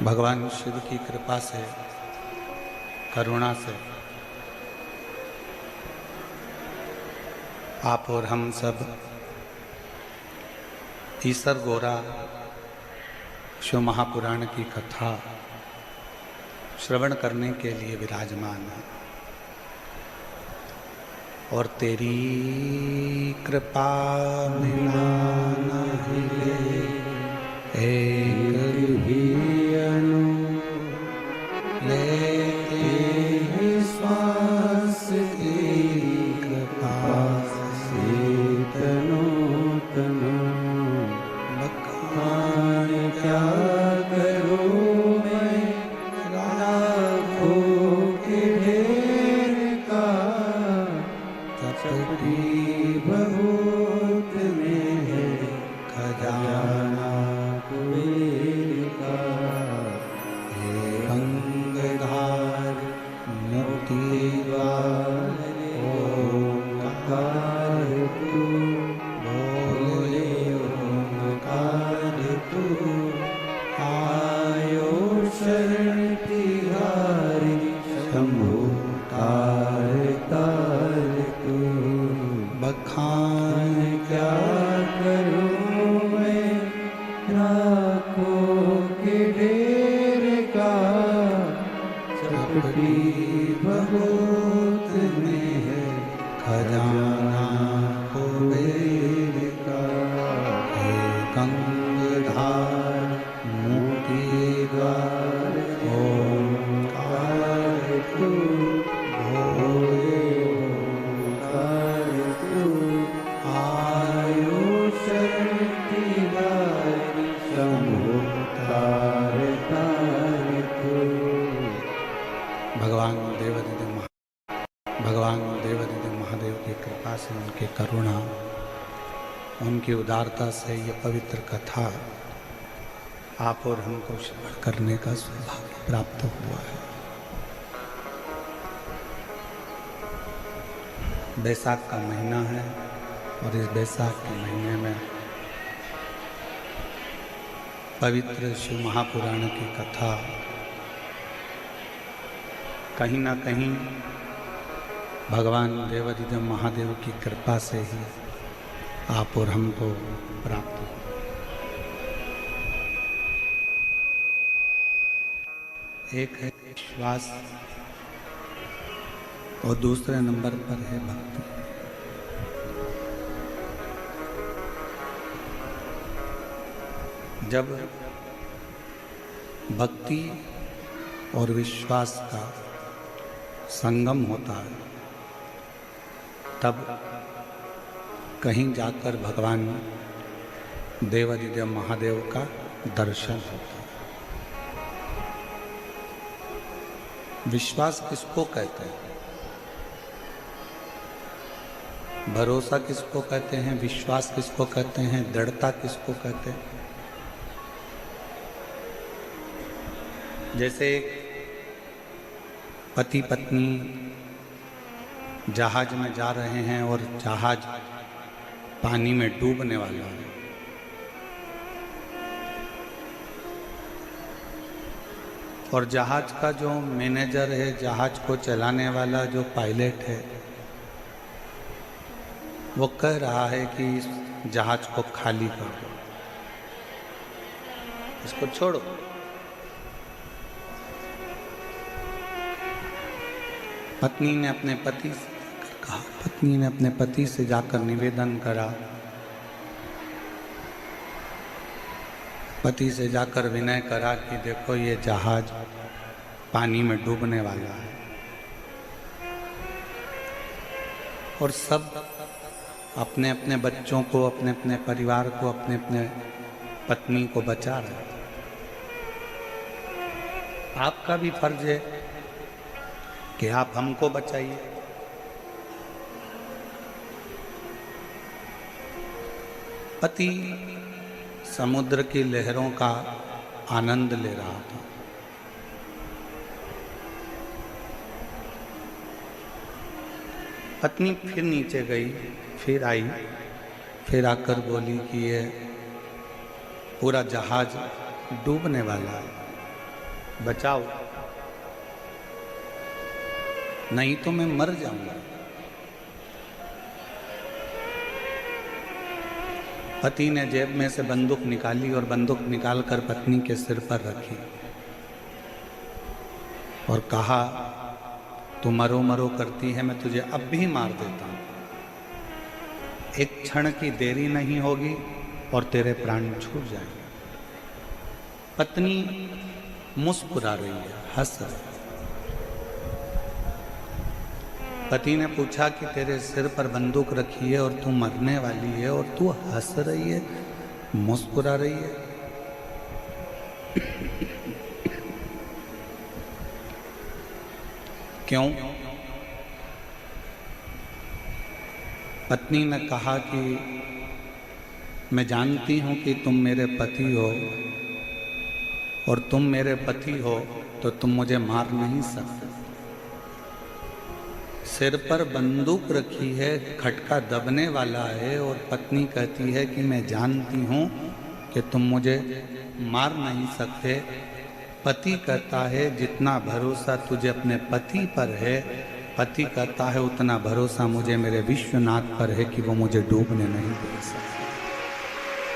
भगवान शिव की कृपा से, करुणा से आप और हम सब ईसर गोरा शिव महापुराण की कथा श्रवण करने के लिए विराजमान है। और तेरी कृपा बिना नहीं एक भी अणु लेते हैं श्वास की कृपा से तनो तनो बखान क्या करूं मैं लाखों के ढेर का कपटी बहुत में है खजाना कुबेर का। हे गंगाधार मोती द्वार ओंकार तू बोले ओंकार तू आयो शरण तिहारी शंभु तार तार तू। बखान क्या करूं मैं राखों के ढेर का चपटी बहुत में है खजाना कुबेर का। हे गंगाधार मोती द्वार ओंकार तू भोले ओंकार तू आयो शरण तिहारी शंभु तार तार तू। भगवान देवादिदेव महादेव की कृपा से, उनकी करुणा, उनकी उदारता से ये पवित्र कथा आप और हमको श्रवण करने का सौभाग्य प्राप्त हुआ है। बैसाख का महीना है और इस बैसाख के महीने में पवित्र शिव महापुराण की कथा कहीं ना कहीं भगवान देवादिदेव महादेव की कृपा से ही आप और हमको प्राप्त हो। एक है विश्वास और दूसरे नंबर पर है भक्ति। जब भक्ति और विश्वास का संगम होता है तब कहीं जाकर भगवान देवादिदेव महादेव का दर्शन होता है। विश्वास किसको कहते हैं? भरोसा किसको कहते हैं? विश्वास किसको कहते हैं? दृढ़ता किसको कहते हैं? जैसे पति पत्नी जहाज में जा रहे हैं और जहाज पानी में डूबने वाला है, और जहाज का जो मैनेजर है, जहाज को चलाने वाला जो पायलट है, वो कह रहा है कि इस जहाज को खाली कर दो, इसको छोड़ो। पत्नी ने अपने पति से कहा, पत्नी ने अपने पति से जाकर निवेदन करा, पति से जाकर विनय करा कि देखो ये जहाज पानी में डूबने वाला है और सब अपने अपने बच्चों को, अपने अपने परिवार को, अपने अपने पत्नी को बचा रहे। आपका भी फर्ज है कि आप हमको बचाइए। पति समुद्र की लहरों का आनंद ले रहा था। पत्नी फिर नीचे गई, फिर आई, फिर आकर बोली कि ये पूरा जहाज डूबने वाला है। बचाओ, नहीं तो मैं मर जाऊंगा। पति ने जेब में से बंदूक निकाली और बंदूक निकालकर पत्नी के सिर पर रखी और कहा, तू मरो मरो करती है, मैं तुझे अब भी मार देता हूं। एक क्षण की देरी नहीं होगी और तेरे प्राण छूट जाएंगे। पत्नी मुस्कुरा रही है, हंस रही है। पति ने पूछा कि तेरे सिर पर बंदूक रखी है और तू मरने वाली है और तू हंस रही है, मुस्कुरा रही है। क्यों? पत्नी ने कहा कि मैं जानती हूं कि तुम मेरे पति हो और तुम मेरे पति हो तो तुम मुझे मार नहीं सकते। सिर पर बंदूक रखी है, खटका दबने वाला है और पत्नी कहती है कि मैं जानती हूं कि तुम मुझे मार नहीं सकते। पति कहता है जितना भरोसा तुझे अपने पति पर है, पति कहता है उतना भरोसा मुझे मेरे विश्वनाथ पर है कि वो मुझे डूबने नहीं दे सकते।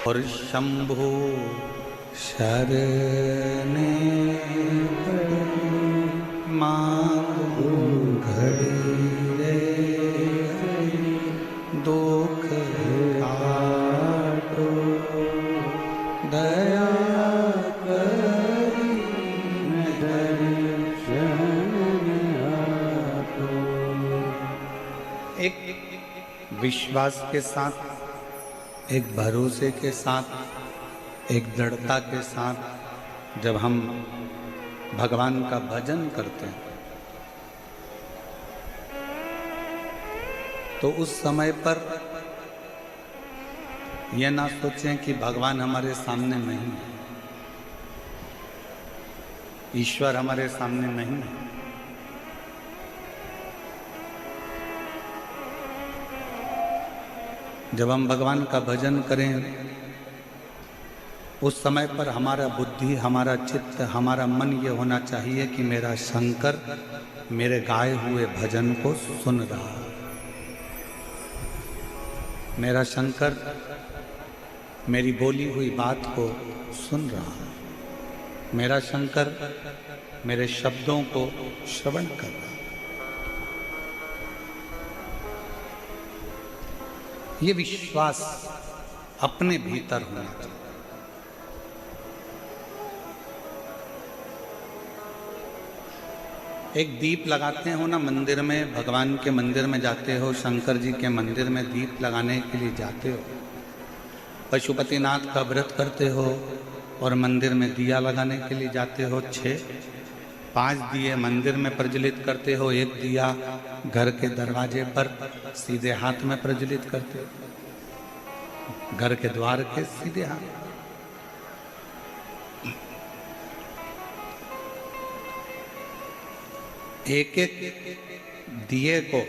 और शंभु शरणे मांगू घड़ी रे, दुख काटो दया करी दर्शन आपो। एक विश्वास के साथ, एक भरोसे के साथ, एक दृढ़ता के साथ जब हम भगवान का भजन करते हैं तो उस समय पर यह ना सोचें कि भगवान हमारे सामने नहीं है, ईश्वर हमारे सामने नहीं है। जब हम भगवान का भजन करें उस समय पर हमारा बुद्धि, हमारा चित्त, हमारा मन ये होना चाहिए कि मेरा शंकर मेरे गाए हुए भजन को सुन रहा है, मेरा शंकर मेरी बोली हुई बात को सुन रहा है, मेरा शंकर मेरे शब्दों को श्रवण कर रहा है। ये विश्वास अपने भीतर होना चाहिए। एक दीप लगाते हो ना मंदिर में, भगवान के मंदिर में जाते हो, शंकर जी के मंदिर में दीप लगाने के लिए जाते हो, पशुपतिनाथ का व्रत करते हो और मंदिर में दिया लगाने के लिए जाते हो। 5 दिए मंदिर में प्रज्वलित करते हो, 1 दिया घर के दरवाजे पर सीधे हाथ में प्रज्वलित करते हो, घर के द्वार के सीधे हाथ। एक एक दिए को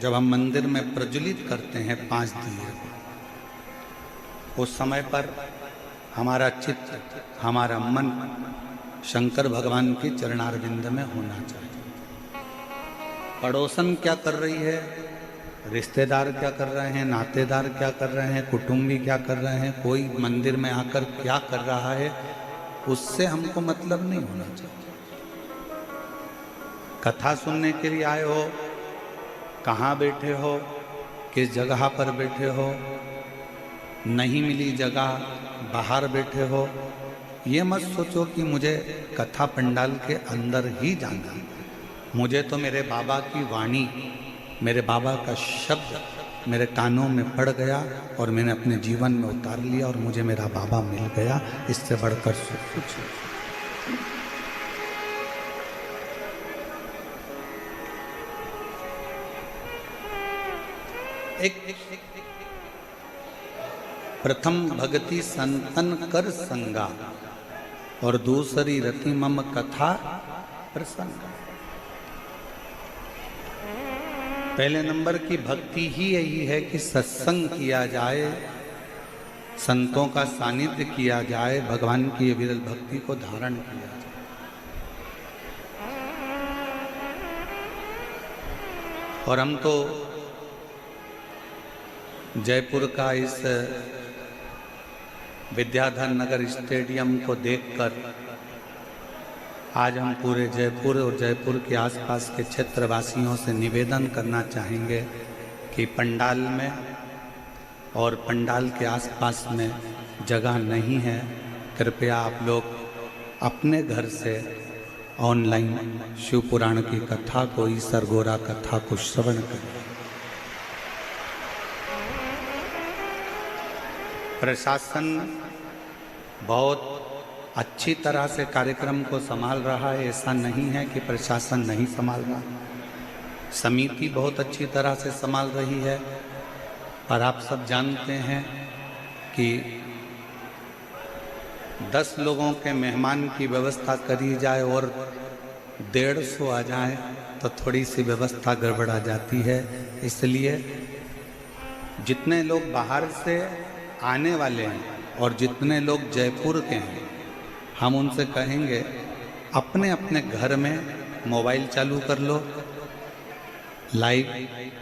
जब हम मंदिर में प्रज्वलित करते हैं, 5 दिए को, उस समय पर हमारा चित्त, हमारा मन शंकर भगवान के चरणारविंद में होना चाहिए। पड़ोसन क्या कर रही है, रिश्तेदार क्या कर रहे हैं, नातेदार क्या कर रहे हैं, कुटुंबी क्या कर रहे हैं, कोई मंदिर में आकर क्या कर रहा है, उससे हमको मतलब नहीं होना चाहिए। कथा सुनने के लिए आए हो, कहाँ बैठे हो, किस जगह पर बैठे हो, नहीं मिली जगह बाहर बैठे हो, ये मत सोचो कि मुझे कथा पंडाल के अंदर ही जाना है। मुझे तो मेरे बाबा की वाणी, मेरे बाबा का शब्द मेरे कानों में पड़ गया और मैंने अपने जीवन में उतार लिया और मुझे मेरा बाबा मिल गया। इससे बढ़कर कुछ एक प्रथम भगति संतन कर संगा और दूसरी रति मम कथा प्रसंगा। पहले नंबर की भक्ति ही यही है कि सत्संग किया जाए, संतों का सानिध्य किया जाए, भगवान की विरल भक्ति को धारण किया जाए। और हम तो जयपुर का इस विद्याधर नगर स्टेडियम को देखकर आज हम पूरे जयपुर और जयपुर के आसपास के क्षेत्रवासियों से निवेदन करना चाहेंगे कि पंडाल में और पंडाल के आसपास में जगह नहीं है, कृपया आप लोग अपने घर से ऑनलाइन शिव पुराण की कथा को, ईसर गोरा कथा को श्रवण करें। प्रशासन बहुत अच्छी तरह से कार्यक्रम को संभाल रहा है, ऐसा नहीं है कि प्रशासन नहीं संभाल रहा। समिति बहुत अच्छी तरह से संभाल रही है, और आप सब जानते हैं कि 10 लोगों के मेहमान की व्यवस्था करी जाए और 150 आ जाए तो थोड़ी सी व्यवस्था गड़बड़ा जाती है। इसलिए जितने लोग बाहर से आने वाले हैं और जितने लोग जयपुर के हैं, हम उनसे कहेंगे अपने अपने घर में मोबाइल चालू कर लो, लाइव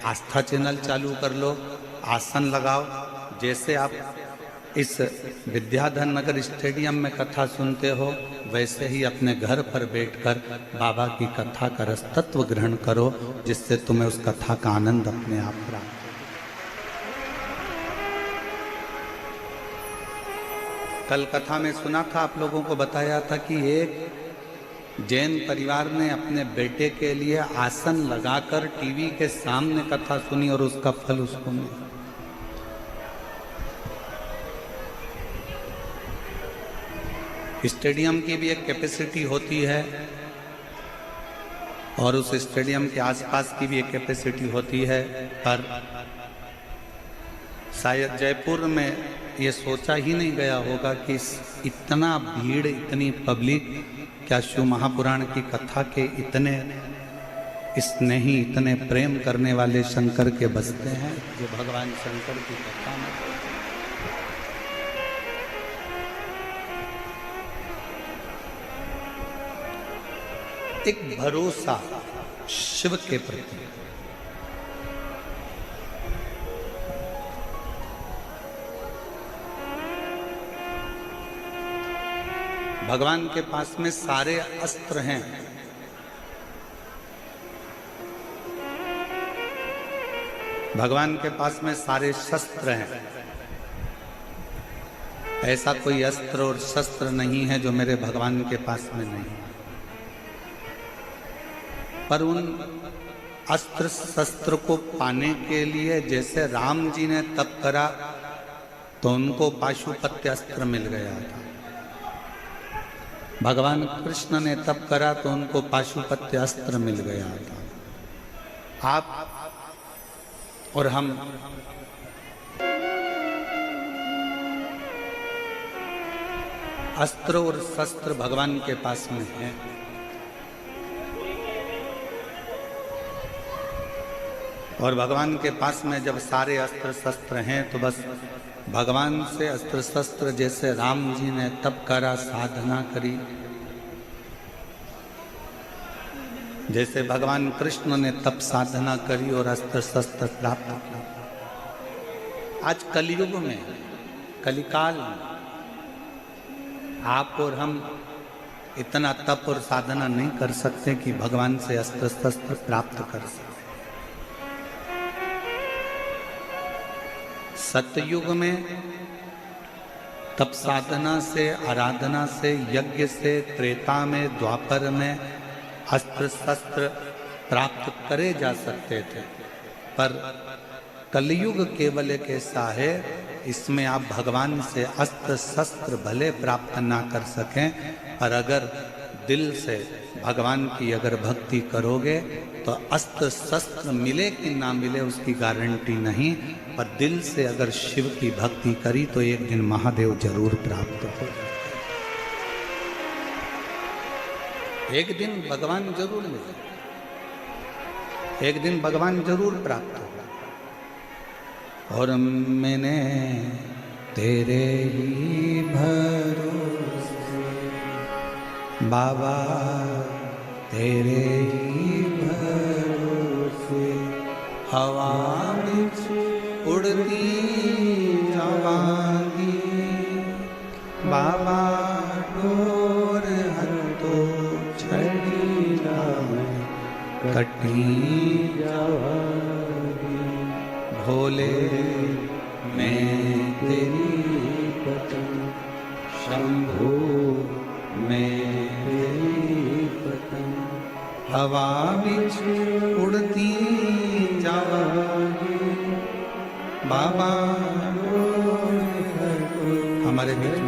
आस्था चैनल चालू कर लो, आसन लगाओ। जैसे आप इस विद्याधर नगर स्टेडियम में कथा सुनते हो, वैसे ही अपने घर पर बैठकर बाबा की कथा का रसतत्व ग्रहण करो, जिससे तुम्हें उस कथा का आनंद अपने आप प्राप्त। कल कथा में सुना था, आप लोगों को बताया था कि एक जैन परिवार ने अपने बेटे के लिए आसन लगाकर टीवी के सामने कथा सुनी और उसका फल उसको मिला। स्टेडियम की भी एक कैपेसिटी होती है और उस स्टेडियम के आसपास की भी एक कैपेसिटी होती है, पर शायद जयपुर में ये सोचा ही नहीं गया होगा कि इतना भीड़, इतनी पब्लिक क्या शिव महापुराण की कथा के इतने स्नेही, इतने प्रेम करने वाले शंकर के बसते हैं, जो भगवान शंकर की कथा में एक भरोसा शिव के प्रति। भगवान के पास में सारे अस्त्र हैं, भगवान के पास में सारे शस्त्र हैं। ऐसा कोई अस्त्र और शस्त्र नहीं है जो मेरे भगवान के पास में नहीं है। पर उन अस्त्र शस्त्र को पाने के लिए जैसे राम जी ने तप करा तो उनको पाशुपत्य अस्त्र मिल गया था, भगवान कृष्ण ने तप करा तो उनको पाशुपत्य अस्त्र मिल गया था। आप और हम अस्त्र और शस्त्र भगवान के पास में हैं। और भगवान के पास में जब सारे अस्त्र शस्त्र हैं तो बस भगवान से अस्त्र शस्त्र, जैसे राम जी ने तप करा, साधना करी, जैसे भगवान कृष्ण ने तप साधना करी और अस्त्र शस्त्र प्राप्त किया। आज कलयुग में, कलिकाल में आप और हम इतना तप और साधना नहीं कर सकते कि भगवान से अस्त्र शस्त्र प्राप्त कर सके। सतयुग में तप साधना से, आराधना से, यज्ञ से, त्रेता में, द्वापर में अस्त्र शस्त्र प्राप्त करे जा सकते थे, पर कलयुग केवल एक ऐसा है, इसमें आप भगवान से अस्त्र शस्त्र भले प्राप्त ना कर सकें, पर अगर दिल से भगवान की अगर भक्ति करोगे तो अस्त्र शस्त्र मिले कि ना मिले उसकी गारंटी नहीं, पर दिल से अगर शिव की भक्ति करी तो एक दिन महादेव जरूर प्राप्त हो। एक दिन भगवान जरूर मिले, एक दिन भगवान जरूर प्राप्त हो। और मैंने तेरे ही भरोसे बाबा, तेरे ही भरोसे हवा बिच उड़ती जावांगी बाबा डोर हंतो छड़ी लाए कटी जावांगी भोले मैं तेरी पतंग शंभू मैं तेरी पतंग हवा बिच उड़ती जावांगी बाबा हमारे बीच